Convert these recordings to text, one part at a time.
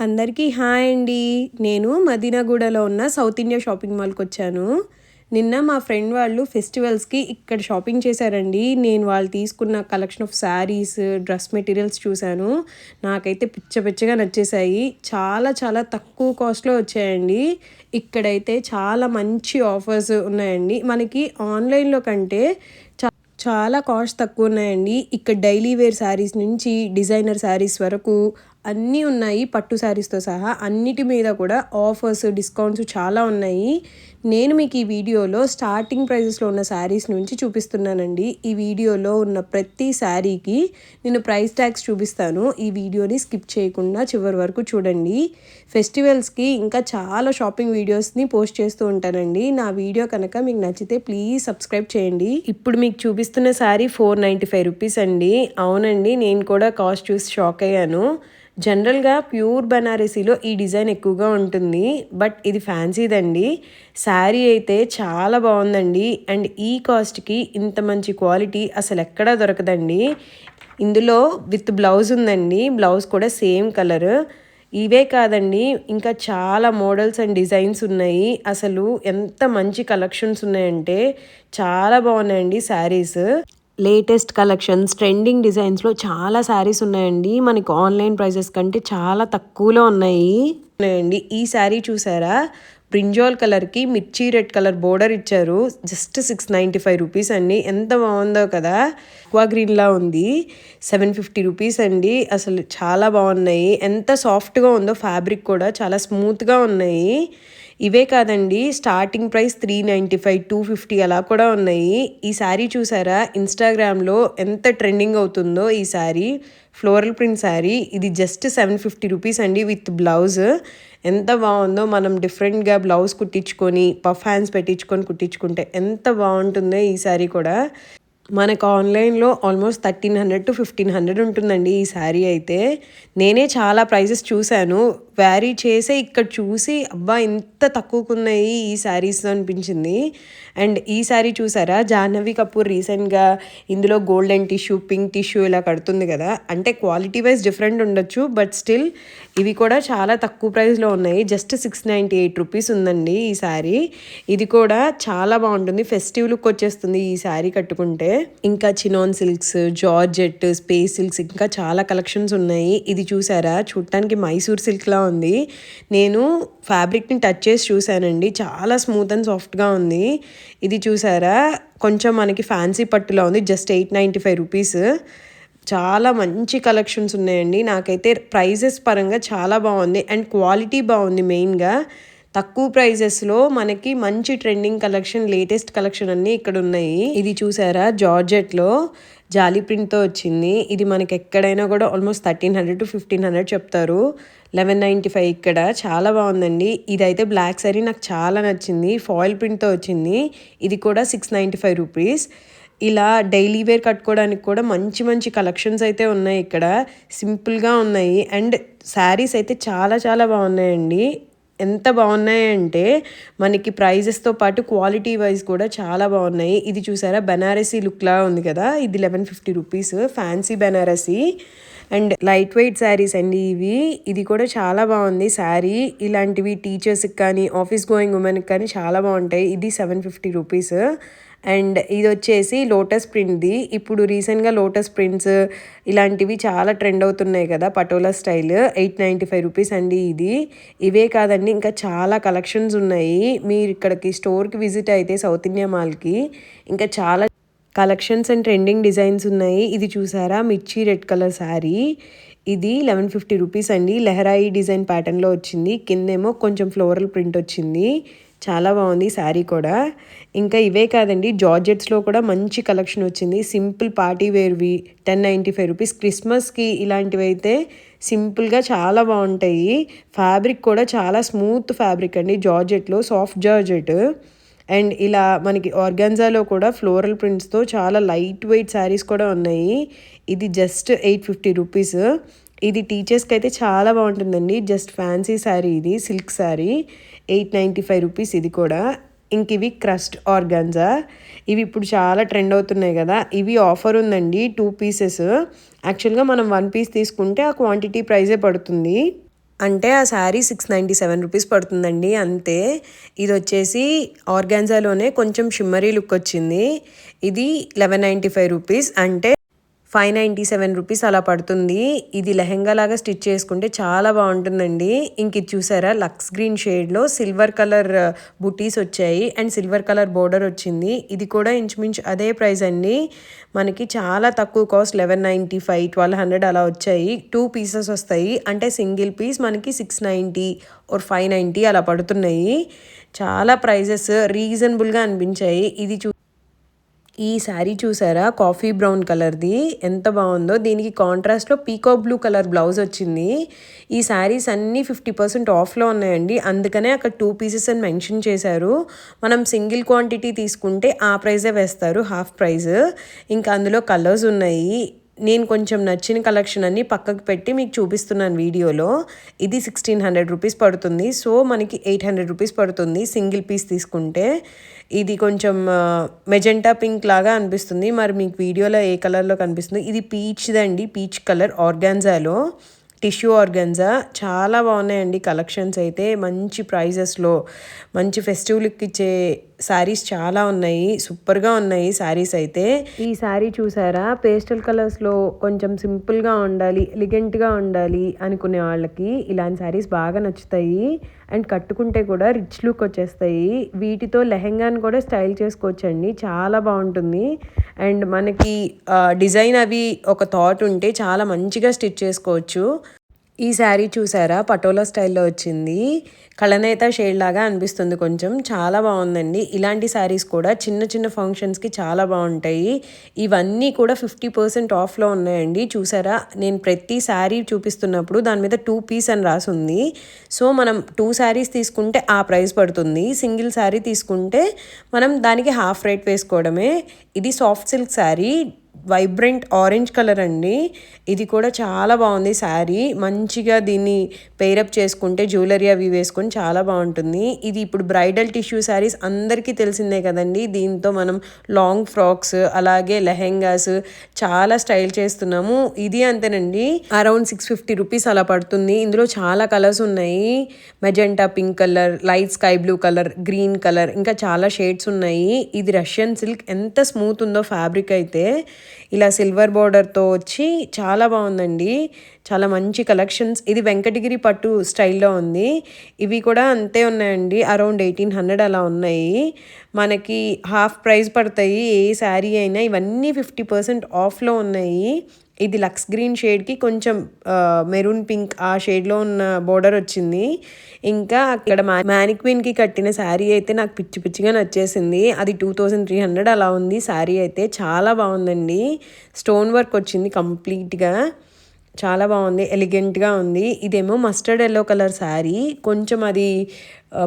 అందరికీ హాయ్ అండి. నేను మదీనాగూడలో ఉన్న సౌత్ ఇండియా షాపింగ్ మాల్‌కొచ్చాను. నిన్న మా ఫ్రెండ్ వాళ్ళు ఫెస్టివల్స్‌కి ఇక్కడ షాపింగ్ చేశారండి. నేను వాళ్ళు తీసుకున్న collection of saris, dress materials చూశాను. నాకైతే పిచ్చ పిచ్చగా నచ్చేశాయి. చాలా చాలా తక్కువ కాస్ట్‌లో వచ్చాయండి. ఇక్కడైతే చాలా మంచి ఆఫర్స్ ఉన్నాయండి. మనకి ఆన్‌లైన్‌లో కంటే చాలా కాస్ట్ తక్కువ ఉన్నాయండి. ఇక్కడ డైలీ వేర్ శారీస్ నుంచి డిజైనర్ శారీస్ వరకు అన్నీ ఉన్నాయి. పట్టు శారీస్తో సహా అన్నిటి మీద కూడా ఆఫర్స్, డిస్కౌంట్స్ చాలా ఉన్నాయి. నేను మీకు ఈ వీడియోలో స్టార్టింగ్ ప్రైజెస్లో ఉన్న శారీస్ నుంచి చూపిస్తున్నానండి. ఈ వీడియోలో ఉన్న ప్రతి శారీకి నేను ప్రైస్ ట్యాగ్స్ చూపిస్తాను. ఈ వీడియోని స్కిప్ చేయకుండా చివరి వరకు చూడండి. ఫెస్టివల్స్కి ఇంకా చాలా షాపింగ్ వీడియోస్ని పోస్ట్ చేస్తూ ఉంటానండి. నా వీడియో కనుక మీకు నచ్చితే ప్లీజ్ సబ్స్క్రైబ్ చేయండి. ఇప్పుడు మీకు చూపిస్తున్న శారీ 495 రూపీస్ అండి. అవునండి, నేను కూడా కాస్ట్ చూసి షాక్ అయ్యాను. జనరల్గా ప్యూర్ బనారసీలో ఈ డిజైన్ ఎక్కువగా ఉంటుంది, బట్ ఇది ఫ్యాన్సీదండి. శారీ అయితే చాలా బాగుందండి. అండ్ ఈ కాస్ట్కి ఇంత మంచి క్వాలిటీ అసలు ఎక్కడా దొరకదండి. ఇందులో విత్ బ్లౌజ్ ఉందండి. బ్లౌజ్ కూడా సేమ్ కలర్. ఇవే కాదండి, ఇంకా చాలా మోడల్స్ అండ్ డిజైన్స్ ఉన్నాయి. అసలు ఎంత మంచి కలెక్షన్స్ ఉన్నాయంటే చాలా బాగున్నాయండి శారీస్. లేటెస్ట్ కలెక్షన్స్, ట్రెండింగ్ డిజైన్స్లో చాలా శారీస్ ఉన్నాయండి. మనకి ఆన్లైన్ ప్రైజెస్ కంటే చాలా తక్కువలో ఉన్నాయండి. ఈ శారీ చూసారా, బ్రింజాల్ కలర్కి మిర్చి రెడ్ కలర్ బోర్డర్ ఇచ్చారు. జస్ట్ 695 రూపీస్ అండి. ఎంత బాగుందో కదా. ఎక్వా గ్రీన్లా ఉంది. 750 రూపీస్ అండి. అసలు చాలా బాగున్నాయి. ఎంత సాఫ్ట్గా ఉందో ఫ్యాబ్రిక్ కూడా చాలా స్మూత్గా ఉన్నాయి. ఇవే కాదండి, స్టార్టింగ్ ప్రైస్ 395, 250 అలా కూడా ఉన్నాయి. ఈ శారీ చూసారా, ఇన్స్టాగ్రామ్లో ఎంత ట్రెండింగ్ అవుతుందో ఈ శారీ. Floral print sari. ఇది జస్ట్ 750 రూపీస్ అండి విత్ బ్లౌజ్. ఎంత బాగుందో. మనం డిఫరెంట్గా బ్లౌజ్ కుట్టించుకొని పఫ్ హ్యాండ్స్ పెట్టించుకొని కుట్టించుకుంటే ఎంత బాగుంటుందో ఈ శారీ కూడా. మనకు ఆన్లైన్లో ఆల్మోస్ట్ 1300 to 1500 ఉంటుందండి ఈ శారీ అయితే. నేనే చాలా ప్రైజెస్ చూశాను, వ్యారీ చేసే ఇక్కడ చూసి అబ్బా ఇంత తక్కువకున్నాయి ఈ శారీస్ అనిపించింది. అండ్ ఈ శారీ చూసారా, జాహ్నవి కపూర్ రీసెంట్గా ఇందులో గోల్డెన్ టిష్యూ, పింక్ టిష్యూ ఇలా కడుతుంది కదా. అంటే క్వాలిటీ వైజ్ డిఫరెంట్ ఉండొచ్చు, బట్ స్టిల్ ఇవి కూడా చాలా తక్కువ ప్రైస్లో ఉన్నాయి. జస్ట్ 698 రూపీస్ ఉందండి ఈ శారీ. ఇది కూడా చాలా బాగుంటుంది. ఫెస్టివ్ లుక్ వచ్చేస్తుంది ఈ శారీ కట్టుకుంటే. ఇంకా chinon silks, georgette, space silks ఇంకా చాలా కలెక్షన్స్ ఉన్నాయి. ఇది చూసారా, చూడటానికి మైసూర్ సిల్క్లా ఉంది. నేను ఫ్యాబ్రిక్ని టచ్ చేసి చూశానండి, చాలా స్మూత్ అండ్ సాఫ్ట్గా ఉంది. ఇది చూసారా, కొంచెం మనకి ఫ్యాన్సీ పట్టులా ఉంది. Just 895 rupees. చాలా మంచి కలెక్షన్స్ ఉన్నాయండి. నాకైతే ప్రైజెస్ పరంగా చాలా బాగుంది అండ్ క్వాలిటీ బాగుంది. మెయిన్గా తక్కువ ప్రైజెస్లో మనకి మంచి ట్రెండింగ్ కలెక్షన్, లేటెస్ట్ కలెక్షన్ అన్నీ ఇక్కడ ఉన్నాయి. ఇది చూసారా, జార్జెట్లో జాలీ ప్రింట్తో వచ్చింది. ఇది మనకి ఎక్కడైనా కూడా ఆల్మోస్ట్ 1300 to 1500 చెప్తారు. 1195 ఇక్కడ. చాలా బాగుందండి. ఇదైతే బ్లాక్ శారీ నాకు చాలా నచ్చింది. ఫాయిల్ ప్రింట్తో వచ్చింది. ఇది కూడా 695 రూపీస్. ఇలా డైలీ వేర్ కట్టుకోవడానికి కూడా మంచి మంచి కలెక్షన్స్ అయితే ఉన్నాయి ఇక్కడ. సింపుల్గా ఉన్నాయి అండ్ శారీస్ అయితే చాలా చాలా బాగున్నాయండి. ఎంత బాగున్నాయంటే మనకి ప్రైజెస్తో పాటు క్వాలిటీ వైజ్ కూడా చాలా బాగున్నాయి. ఇది చూసారా, బనారసీ లుక్లా ఉంది కదా. ఇది 1150 rupees. Fancy Banarasi and light weight saris అండి ఇవి. ఇది కూడా చాలా బాగుంది శారీ. ఇలాంటివి టీచర్స్కి కానీ ఆఫీస్ గోయింగ్ ఉమెన్కి కానీ చాలా బాగుంటాయి. ఇది 750 రూపీస్. అండ్ ఇది వచ్చేసి లోటస్ ప్రింట్ది. ఇప్పుడు రీసెంట్గా లోటస్ ప్రింట్స్ ఇలాంటివి చాలా ట్రెండ్ అవుతున్నాయి కదా, పటోలా స్టైల్. 895 రూపీస్ అండి ఇది. ఇవే కాదండి, ఇంకా చాలా కలెక్షన్స్ ఉన్నాయి. మీరు ఇక్కడికి స్టోర్కి విజిట్ అయితే సౌత్ ఇండియా మాల్కి ఇంకా చాలా కలెక్షన్స్ అండ్ ట్రెండింగ్ డిజైన్స్ ఉన్నాయి. ఇది చూసారా, మిర్చి రెడ్ కలర్ శారీ. ఇది 1150 రూపీస్ అండి. లెహరాయి డిజైన్ ప్యాటర్న్లో వచ్చింది. కిందేమో కొంచెం ఫ్లోరల్ ప్రింట్ వచ్చింది. చాలా బాగుంది శారీ కూడా. ఇంకా ఇవే కాదండి, జార్జెట్స్లో కూడా మంచి కలెక్షన్ వచ్చింది. సింపుల్ పార్టీ వేర్వి 1095 రూపీస్. క్రిస్మస్కి ఇలాంటివి అయితే సింపుల్గా చాలా బాగుంటాయి. ఫ్యాబ్రిక్ కూడా చాలా స్మూత్ ఫ్యాబ్రిక్ అండి. జార్జెట్లో సాఫ్ట్ జార్జెట్. అండ్ ఇలా మనకి ఆర్గాన్జాలో కూడా ఫ్లోరల్ ప్రింట్స్తో చాలా లైట్ వెయిట్ శారీస్ కూడా ఉన్నాయి. ఇది జస్ట్ 850 రూపీస్. ఇది టీచర్స్కి అయితే చాలా బాగుంటుందండి. జస్ట్ ఫ్యాన్సీ శారీ ఇది, సిల్క్ శారీ. 895 రూపీస్ ఇది కూడా. ఇంక ఇవి క్రస్ట్ ఆర్గాన్జా. ఇవి ఇప్పుడు చాలా ట్రెండ్ అవుతున్నాయి కదా. ఇవి ఆఫర్ ఉందండి, 2 పీసెస్. యాక్చువల్గా మనం 1 పీస్ తీసుకుంటే ఆ క్వాంటిటీ ప్రైజే పడుతుంది. అంటే ఆ శారీ 697 రూపీస్ పడుతుందండి అంతే. ఇది వచ్చేసి ఆర్గాన్జాలోనే కొంచెం షిమ్మరీ లుక్ వచ్చింది. ఇది 1195 రూపీస్, అంటే 597 రూపీస్ అలా పడుతుంది. ఇది లెహెంగా లాగా స్టిచ్ చేసుకుంటే చాలా బాగుంటుందండి. ఇంక ఇది చూసారా, లక్స్ గ్రీన్ షేడ్లో సిల్వర్ కలర్ బుటీస్ వచ్చాయి అండ్ సిల్వర్ కలర్ బోర్డర్ వచ్చింది. ఇది కూడా ఇంచుమించు అదే ప్రైస్ అండి. మనకి చాలా తక్కువ కాస్ట్, 1195, 1200 అలా వచ్చాయి. 2 పీసెస్ వస్తాయి, అంటే సింగిల్ పీస్ మనకి 690 or 590 అలా పడుతున్నాయి. చాలా ప్రైజెస్ రీజనబుల్గా అనిపించాయి. ఈ శారీ చూసారా, కాఫీ బ్రౌన్ కలర్ది, ఎంత బాగుందో. దీనికి కాంట్రాస్ట్లో పీకాక్ బ్లూ కలర్ బ్లౌజ్ వచ్చింది. ఈ శారీస్ అన్నీ 50% ఆఫ్లో ఉన్నాయండి, అందుకనే అక్కడ 2 పీసెస్ అని మెన్షన్ చేశారు. మనం సింగిల్ క్వాంటిటీ తీసుకుంటే ఆ ప్రైజే వేస్తారు, హాఫ్ ప్రైజ్. ఇంకా అందులో కలర్స్ ఉన్నాయి. నేను కొంచెం నచ్చిన కలెక్షన్ అన్ని పక్కకు పెట్టి మీకు చూపిస్తున్నాను వీడియోలో. ఇది 1600 రూపీస్ పడుతుంది, సో మనకి 800 రూపీస్ పడుతుంది సింగిల్ పీస్ తీసుకుంటే. ఇది కొంచెం మెజెంటా పింక్ లాగా అనిపిస్తుంది, మరి మీకు వీడియోలో ఏ కలర్లో కనిపిస్తుంది. ఇది పీచ్దండి, పీచ్ కలర్ ఆర్గాన్జాలో, టిష్యూ ఆర్గాన్జా. చాలా బాగున్నాయండి కలెక్షన్స్ అయితే, మంచి ప్రైజెస్లో మంచి ఫెస్టివ్ లుక్ ఇచ్చే శారీస్ చాలా ఉన్నాయి. సూపర్గా ఉన్నాయి శారీస్ అయితే. ఈ శారీ చూసారా, పేస్టల్ కలర్స్లో కొంచెం సింపుల్గా ఉండాలి, ఎలిగెంట్గా ఉండాలి అనుకునే వాళ్ళకి ఇలాంటి శారీస్ బాగా నచ్చుతాయి. అండ్ కట్టుకుంటే కూడా రిచ్ లుక్ వచ్చేస్తాయి. వీటితో లెహెంగాని కూడా స్టైల్ చేసుకోవచ్చండి, చాలా బాగుంటుంది. అండ్ మనకి డిజైన్ అవి ఒక థాట్ ఉంటే చాలా మంచిగా స్టిచ్ చేసుకోవచ్చు. ఈ శారీ చూసారా, పటోలా స్టైల్లో వచ్చింది. కళనేత షేడ్ లాగా అనిపిస్తుంది కొంచెం, చాలా బాగుందండి. ఇలాంటి శారీస్ కూడా చిన్న చిన్న ఫంక్షన్స్కి చాలా బాగుంటాయి. ఇవన్నీ కూడా 50% ఆఫ్లో ఉన్నాయండి. చూసారా, నేను ప్రతి శారీ చూపిస్తున్నప్పుడు దాని మీద 2 పీస్ అని రాసుంది. సో మనం 2 శారీస్ తీసుకుంటే ఆ ప్రైస్ పడుతుంది. సింగిల్ శారీ తీసుకుంటే మనం దానికి హాఫ్ రేట్ వేసుకోవడమే. ఇది soft silk sari, vibrant orange colour అండి. ఇది కూడా చాలా బాగుంది శారీ. మంచిగా దీన్ని పేరప్ చేసుకుంటే జ్యువెలరీ అవి వేసుకొని చాలా బాగుంటుంది. ఇది ఇప్పుడు బ్రైడల్ టిష్యూ శారీస్ అందరికీ తెలిసిందే కదండి. దీంతో మనం లాంగ్ ఫ్రాక్స్ అలాగే లెహెంగాస్ చాలా స్టైల్ చేస్తున్నాము. ఇది అంతేనండి, అరౌండ్ 650 రూపీస్ అలా పడుతుంది. ఇందులో చాలా కలర్స్ ఉన్నాయి, magenta pink colour, light sky blue colour, green colour, ఇంకా చాలా షేడ్స్ ఉన్నాయి. ఇది రష్యన్ సిల్క్, ఎంత స్మూత్ ఉందో ఫ్యాబ్రిక్ అయితే. ఇలా సిల్వర్ బోర్డర్తో వచ్చి చాలా బాగుందండి, చాలా మంచి కలెక్షన్స్. ఇది వెంకటగిరి పట్టు స్టైల్లో ఉంది. ఇవి కూడా అంతే ఉన్నాయండి, అరౌండ్ 1800 అలా ఉన్నాయి. మనకి హాఫ్ ప్రైస్ పడతాయి ఏ శారీ అయినా. ఇవన్నీ 50% ఆఫ్లో ఉన్నాయి. ఇది లక్స్ గ్రీన్ షేడ్కి కొంచెం మెరూన్ పింక్ ఆ షేడ్లో ఉన్న బోర్డర్ వచ్చింది. ఇంకా అక్కడ మ్యానిక్విన్కి కట్టిన శారీ అయితే నాకు పిచ్చి పిచ్చిగా నచ్చేసింది. అది 2300 అలా ఉంది శారీ అయితే. చాలా బాగుందండి, స్టోన్ వర్క్ వచ్చింది కంప్లీట్గా, చాలా బాగుంది, ఎలిగెంట్గా ఉంది. ఇదేమో మస్టర్డ్ ఎల్లో కలర్ శారీ, కొంచెం అది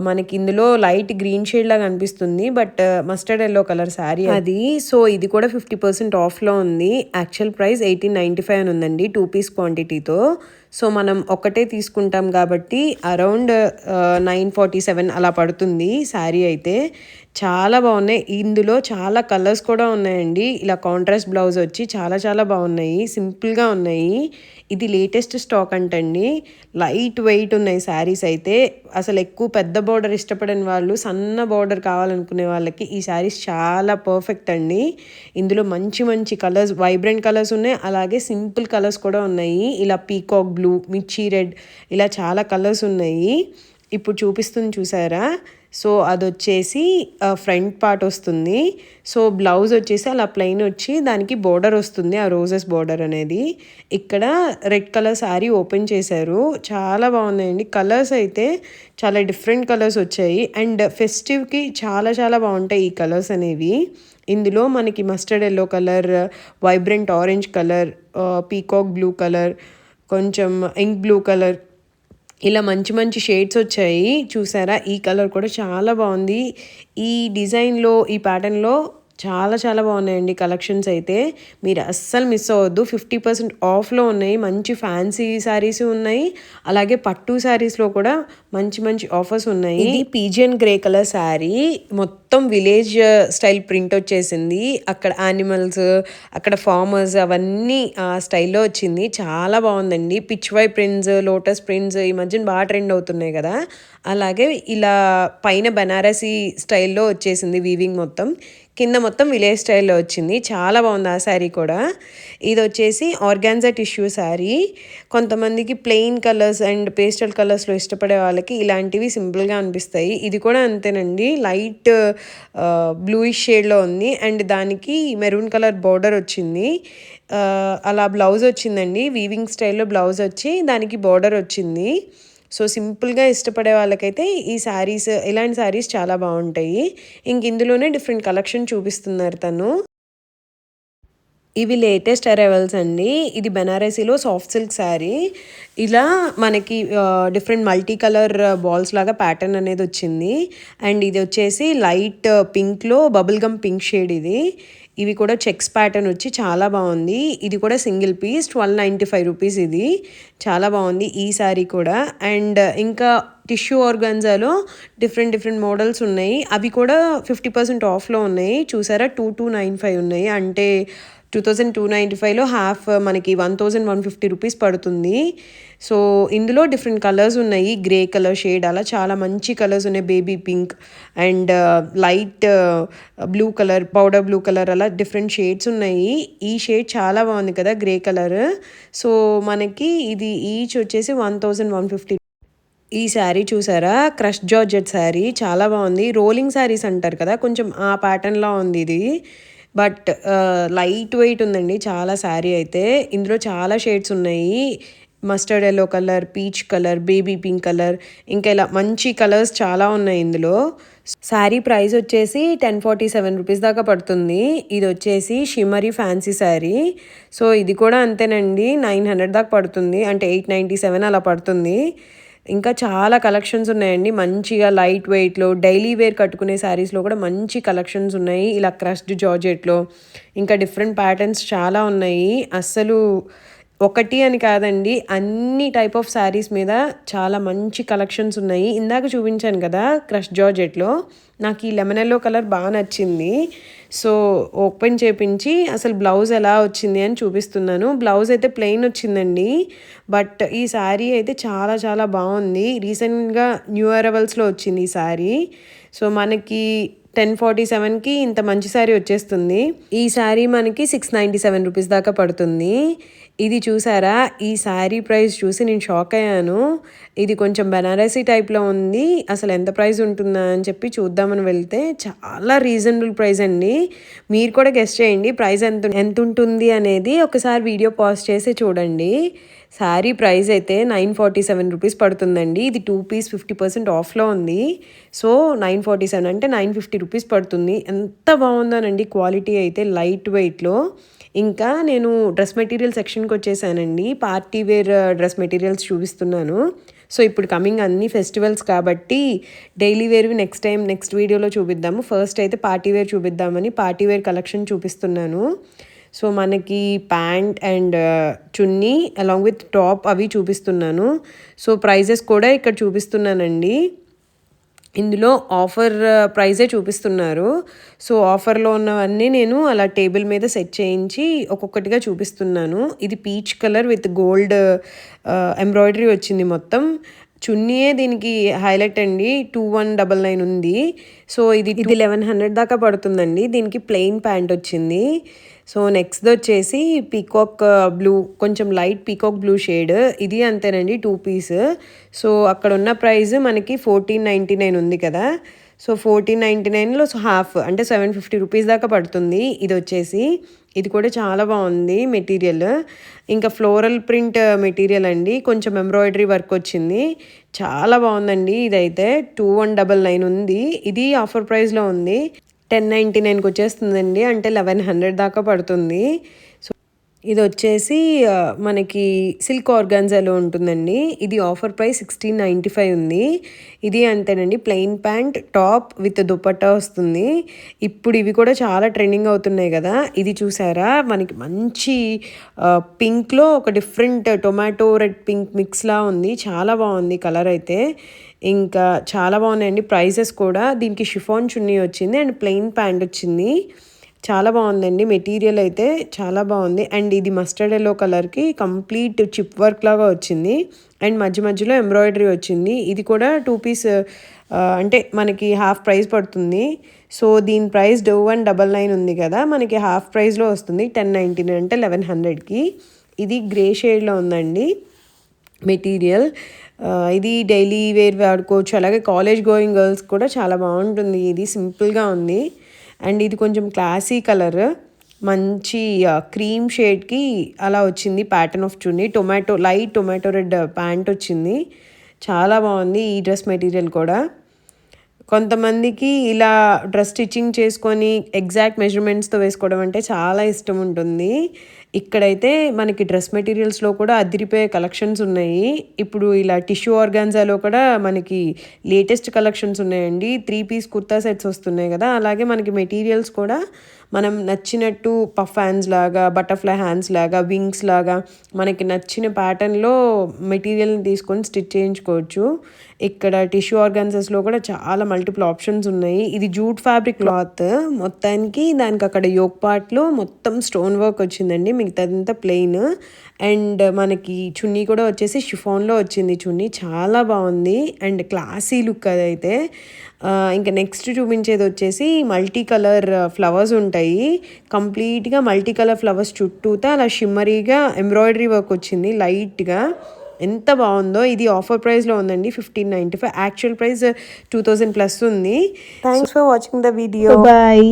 మనకి ఇందులో లైట్ గ్రీన్ షేడ్ లాగా అనిపిస్తుంది, but mustard yellow colour sari అది. సో ఇది కూడా 50% ఆఫ్లో ఉంది. యాక్చువల్ ప్రైస్ 1895 అని ఉందండి 2 పీస్ క్వాంటిటీతో. సో మనం ఒకటే తీసుకుంటాం కాబట్టి అరౌండ్ 947 అలా పడుతుంది శారీ అయితే. చాలా బాగున్నాయి, ఇందులో చాలా కలర్స్ కూడా ఉన్నాయండి. ఇలా కాంట్రాస్ట్ బ్లౌజ్ వచ్చి చాలా చాలా బాగున్నాయి, సింపుల్గా ఉన్నాయి. ఇది లేటెస్ట్ స్టాక్ అంటండి, లైట్ వెయిట్ ఉన్నాయి శారీస్ అయితే. అసలు ఎక్కువ పెద్ద బోర్డర్ ఇష్టపడని వాళ్ళు, సన్న బోర్డర్ కావాలనుకునే వాళ్ళకి ఈ శారీస్ చాలా పర్ఫెక్ట్ అండి. ఇందులో మంచి మంచి కలర్స్, వైబ్రెంట్ కలర్స్ ఉన్నాయి, అలాగే సింపుల్ కలర్స్ కూడా ఉన్నాయి. ఇలా పీకాక్ బ్లూ, మిర్చి రెడ్, ఇలా చాలా కలర్స్ ఉన్నాయి. ఇప్పుడు చూపిస్తుంది చూసారా, సో అది వచ్చేసి ఫ్రంట్ పార్ట్ వస్తుంది. సో బ్లౌజ్ వచ్చేసి అలా ప్లెయిన్ వచ్చి దానికి బోర్డర్ వస్తుంది, ఆ రోజెస్ బోర్డర్ అనేది. ఇక్కడ రెడ్ కలర్ శారీ ఓపెన్ చేశారు, చాలా బాగున్నాయండి. కలర్స్ అయితే చాలా డిఫరెంట్ కలర్స్ వచ్చాయి, అండ్ ఫెస్టివ్కి చాలా చాలా బాగుంటాయి ఈ కలర్స్ అనేవి. ఇందులో మనకి mustard yellow colour, vibrant orange colour, peacock blue colour, కొంచెం ఇంక్ బ్లూ కలర్, ఇలా మంచి మంచి షేడ్స్ వచ్చాయి. చూసారా, ఈ కలర్ కూడా చాలా బాగుంది. ఈ డిజైన్లో, ఈ ప్యాటర్న్లో చాలా చాలా బాగున్నాయండి కలెక్షన్స్ అయితే. మీరు అస్సలు మిస్ అవ్వద్దు, 50% ఆఫ్లో ఉన్నాయి. మంచి ఫ్యాన్సీ శారీస్ ఉన్నాయి, అలాగే పట్టు శారీస్లో కూడా మంచి మంచి ఆఫర్స్ ఉన్నాయి. ఇది పీజియన్ గ్రే కలర్ శారీ, మొత్తం విలేజ్ స్టైల్ ప్రింట్ వచ్చేసింది. అక్కడ యానిమల్స్, అక్కడ ఫార్మర్స్ అవన్నీ ఆ స్టైల్లో వచ్చింది. చాలా బాగుందండి. Pichwai prints, lotus prints ఈ మధ్యన బాగా ట్రెండ్ అవుతున్నాయి కదా, అలాగే ఇలా పైన బనారసీ స్టైల్లో వచ్చేసింది వీవింగ్ మొత్తం. కింద మొత్తం విలేజ్ స్టైల్లో వచ్చింది. చాలా బాగుంది ఆ శారీ కూడా. ఇది వచ్చేసి ఆర్గాన్జా టిష్యూ శారీ. కొంతమందికి ప్లెయిన్ కలర్స్ అండ్ పేస్టల్ కలర్స్లో ఇష్టపడే వాళ్ళకి ఇలాంటివి సింపుల్గా అనిపిస్తాయి. ఇది కూడా అంతేనండి, లైట్ బ్లూయిష్ షేడ్లో ఉంది అండ్ దానికి మెరూన్ కలర్ బార్డర్ వచ్చింది. అలా బ్లౌజ్ వచ్చిందండి, వీవింగ్ స్టైల్లో బ్లౌజ్ వచ్చి దానికి బార్డర్ వచ్చింది. సో సింపుల్గా ఇష్టపడే వాళ్ళకైతే ఈ శారీస్, ఇలాంటి శారీస్ చాలా బాగుంటాయి. ఇంక ఇందులోనే డిఫరెంట్ కలెక్షన్ చూపిస్తున్నారు తను. ఇవి లేటెస్ట్ అరైవల్స్ అండి. ఇది బెనారసీలో సాఫ్ట్ సిల్క్ శారీ. ఇలా మనకి డిఫరెంట్ మల్టీ కలర్ బాల్స్ లాగా ప్యాటర్న్ అనేది వచ్చింది. అండ్ ఇది వచ్చేసి లైట్ పింక్లో బబుల్ గమ్ పింక్ షేడ్ ఇది. ఇవి కూడా చెక్స్ ప్యాటర్న్ వచ్చి చాలా బాగుంది. ఇది కూడా సింగిల్ పీస్ 1295 రూపీస్. ఇది చాలా బాగుంది ఈ శారీ కూడా. అండ్ ఇంకా టిష్యూ ఆర్గాన్జాలో డిఫరెంట్ మోడల్స్ ఉన్నాయి. అవి కూడా 50% ఆఫ్లో ఉన్నాయి. చూసారా, 2295 ఉన్నాయి. అంటే 2295లో హాఫ్ మనకి 1150 రూపీస్ పడుతుంది. సో ఇందులో డిఫరెంట్ కలర్స్ ఉన్నాయి. గ్రే కలర్ షేడ్, అలా చాలా మంచి కలర్స్ ఉన్నాయి. Baby pink and light blue colour, powder blue colour, అలా డిఫరెంట్ షేడ్స్ ఉన్నాయి. ఈ షేడ్ చాలా బాగుంది కదా, గ్రే కలర్. సో మనకి ఇది ఈచ్ వచ్చేసి 1150. ఈ శారీ చూసారా, క్రష్ జార్జెట్ శారీ, చాలా బాగుంది. రోలింగ్ శారీస్ అంటారు కదా, కొంచెం ఆ ప్యాటర్న్లో ఉంది ఇది. బట్ లైట్ వెయిట్ ఉందండి చాలా శారీ అయితే. ఇందులో చాలా షేడ్స్ ఉన్నాయి. Mustard yellow colour, peach colour, baby pink colour, ఇంకా ఇలా మంచి కలర్స్ చాలా ఉన్నాయి ఇందులో. శారీ ప్రైస్ వచ్చేసి 1047 రూపీస్ దాకా పడుతుంది. ఇది వచ్చేసి షిమరీ ఫ్యాన్సీ శారీ. సో ఇది కూడా అంతేనండి, 900 దాకా పడుతుంది, అంటే 897 అలా పడుతుంది. ఇంకా చాలా కలెక్షన్స్ ఉన్నాయండి మంచిగా లైట్ వెయిట్లో. డైలీ వేర్ కట్టుకునే శారీస్లో కూడా మంచి కలెక్షన్స్ ఉన్నాయి. ఇలా క్రష్డ్ జార్జెట్లో ఇంకా డిఫరెంట్ ప్యాటర్న్స్ చాలా ఉన్నాయి. అస్సలు ఒకటి అని కాదండి, అన్ని టైప్ ఆఫ్ శారీస్ మీద చాలా మంచి కలెక్షన్స్ ఉన్నాయి. ఇందాక చూపించాను కదా క్రష్ జార్జెట్లో, నాకు ఈ లెమన్ ఎల్లో కలర్ బాగా నచ్చింది. సో ఓపెన్ చేపించి అసలు బ్లౌజ్ ఎలా వచ్చింది అని చూపిస్తున్నాను. బ్లౌజ్ అయితే ప్లెయిన్ వచ్చిందండి, బట్ ఈ శారీ అయితే చాలా చాలా బాగుంది. రీసెంట్గా న్యూ అరైవల్స్లో వచ్చింది ఈ శారీ. సో మనకి 1047కి ఇంత మంచి శారీ వచ్చేస్తుంది. ఈ శారీ మనకి 697 రూపీస్ దాకా పడుతుంది. ఇది చూసారా, ఈ శారీ ప్రైస్ చూసి నేను షాక్ అయ్యాను. ఇది కొంచెం బనారసీ టైప్లో ఉంది. అసలు ఎంత ప్రైస్ ఉంటుందా అని చెప్పి చూద్దామని వెళ్తే చాలా రీజనబుల్ ప్రైస్ అండి. మీరు కూడా గెస్ చేయండి ప్రైస్ ఎంత ఉంటుంది అనేది. ఒకసారి వీడియో పాజ్ చేసి చూడండి. శారీ ప్రైస్ అయితే 947 రూపీస్ పడుతుందండి. ఇది 2 పీస్ 50% ఆఫ్లో ఉంది. సో 947 అంటే 950 రూపీస్ పడుతుంది. ఎంత బాగుందోనండి, క్వాలిటీ అయితే లైట్ వెయిట్లో. ఇంకా నేను డ్రెస్ మెటీరియల్ సెక్షన్కి వచ్చేసానండి. పార్టీ వేర్ డ్రెస్ మెటీరియల్స్ చూపిస్తున్నాను. సో ఇప్పుడు కమింగ్ అన్ని ఫెస్టివల్స్ కాబట్టి డైలీ వేర్వి నెక్స్ట్ వీడియోలో చూపిద్దాము. ఫస్ట్ అయితే పార్టీ వేర్ చూపిద్దామని పార్టీ వేర్ కలెక్షన్ చూపిస్తున్నాను. సో మనకి pant and chunni along with top అవి చూపిస్తున్నాను. సో ప్రైజెస్ కూడా ఇక్కడ చూపిస్తున్నానండి. ఇందులో ఆఫర్ ప్రైజే చూపిస్తున్నారు. సో ఆఫర్లో ఉన్నవన్నీ నేను అలా టేబుల్ మీద సెట్ చేయించి ఒక్కొక్కటిగా చూపిస్తున్నాను. ఇది peach colour with gold embroidery వచ్చింది మొత్తం. చున్నీయే దీనికి హైలైట్ అండి, 2199 ఉంది. సో ఇది 1100 దాకా పడుతుందండి. దీనికి ప్లెయిన్ ప్యాంట్ వచ్చింది. సో నెక్స్ట్ వచ్చేసి పీకాక్ బ్లూ, కొంచెం లైట్ పీకాక్ బ్లూ షేడ్. ఇది అంతేనండి, 2 పీస్. సో అక్కడ ఉన్న ప్రైస్ మనకి 1499 ఉంది కదా. సో 1499లో హాఫ్ అంటే 750 రూపీస్ దాకా పడుతుంది. ఇది వచ్చేసి ఇది కూడా చాలా బాగుంది మెటీరియల్. ఇంకా ఫ్లోరల్ ప్రింట్ మెటీరియల్ అండి, కొంచెం ఎంబ్రాయిడరీ వర్క్ వచ్చింది. చాలా బాగుందండి. ఇదైతే 2199 ఉంది. ఇది ఆఫర్ ప్రైస్లో ఉంది. 1099కి వచ్చేస్తుందండి, అంటే 1100 దాకా పడుతుంది. సో ఇది వచ్చేసి మనకి సిల్క్ ఆర్గాన్జాలో ఉంటుందండి. ఇది ఆఫర్ ప్రైస్ 1695 ఉంది. ఇది అంతేనండి, plain pant top with dupatta వస్తుంది. ఇప్పుడు ఇవి కూడా చాలా ట్రెండింగ్ అవుతున్నాయి కదా. ఇది చూసారా, మనకి మంచి పింక్లో ఒక డిఫరెంట్ టొమాటో రెడ్ పింక్ మిక్స్లా ఉంది. చాలా బాగుంది కలర్ అయితే. ఇంకా చాలా బాగున్నాయండి ప్రైజెస్ కూడా. దీనికి షిఫాన్ చున్నీ వచ్చింది అండ్ ప్లెయిన్ ప్యాంట్ వచ్చింది. చాలా బాగుందండి మెటీరియల్ అయితే చాలా బాగుంది. అండ్ ఇది మస్టర్డ్ ఎల్లో కలర్కి కంప్లీట్ చిప్ వర్క్ లాగా వచ్చింది అండ్ మధ్య మధ్యలో ఎంబ్రాయిడరీ వచ్చింది. ఇది కూడా 2 పీస్ అంటే మనకి హాఫ్ ప్రైస్ పడుతుంది. సో దీని ప్రైస్ 1199 ఉంది కదా, మనకి హాఫ్ ప్రైస్లో వస్తుంది 1099 అంటే 1100కి. ఇది గ్రే షేడ్లో ఉందండి మెటీరియల్. ఇది డైలీ వేర్ వాడుకోవచ్చు, అలాగే కాలేజ్ గోయింగ్ గర్ల్స్ కూడా చాలా బాగుంటుంది. ఇది సింపుల్గా ఉంది అండ్ ఇది కొంచెం క్లాసీ కలర్, మంచి క్రీమ్ షేడ్కి అలా వచ్చింది pattern of chunni. Light tomato red pant వచ్చింది. చాలా బాగుంది ఈ డ్రెస్ మెటీరియల్ కూడా. కొంతమందికి ఇలా డ్రెస్ స్టిచ్చింగ్ చేసుకొని ఎగ్జాక్ట్ మెజర్మెంట్స్తో వేసుకోవడం అంటే చాలా ఇష్టం ఉంటుంది. ఇక్కడైతే మనకి డ్రెస్ మెటీరియల్స్లో కూడా అదిరిపోయే కలెక్షన్స్ ఉన్నాయి. ఇప్పుడు ఇలా టిష్యూ ఆర్గాన్జాలో కూడా మనకి లేటెస్ట్ కలెక్షన్స్ ఉన్నాయండి. 3 పీస్ కుర్తా సెట్స్ వస్తున్నాయి కదా, అలాగే మనకి మెటీరియల్స్ కూడా మనం నచ్చినట్టు పఫ్ హ్యాండ్స్ లాగా, బటర్ఫ్లై హ్యాండ్స్ లాగా, వింగ్స్ లాగా మనకి నచ్చిన ప్యాటర్న్లో మెటీరియల్ని తీసుకొని స్టిచ్ చేయించుకోవచ్చు. ఇక్కడ టిష్యూ ఆర్గాన్జాస్లో కూడా చాలా మల్టిపుల్ ఆప్షన్స్ ఉన్నాయి. ఇది జూట్ ఫ్యాబ్రిక్ క్లాత్, మొత్తానికి దానికి అక్కడ యోక్ పార్ట్లో మొత్తం స్టోన్ వర్క్ వచ్చిందండి, మిగతాదంతా ప్లెయిన్. అండ్ మనకి చున్నీ కూడా వచ్చేసి షిఫాన్లో వచ్చింది చున్నీ. చాలా బాగుంది అండ్ క్లాసీ లుక్ అదైతే. ఇంకా నెక్స్ట్ చూపించేది వచ్చేసి మల్టీ కలర్ ఫ్లవర్స్ ఉంటాయి. కంప్లీట్గా మల్టీ కలర్ ఫ్లవర్స్ చుట్టూతా అలా షిమ్మరీగా ఎంబ్రాయిడరీ వర్క్ వచ్చింది లైట్గా. ఎంత బాగుందో. ఇది ఆఫర్ ప్రైస్లో ఉందండి 1595. యాక్చువల్ ప్రైస్ 2000 ప్లస్ ఉంది. Thanks for watching the video. Bye.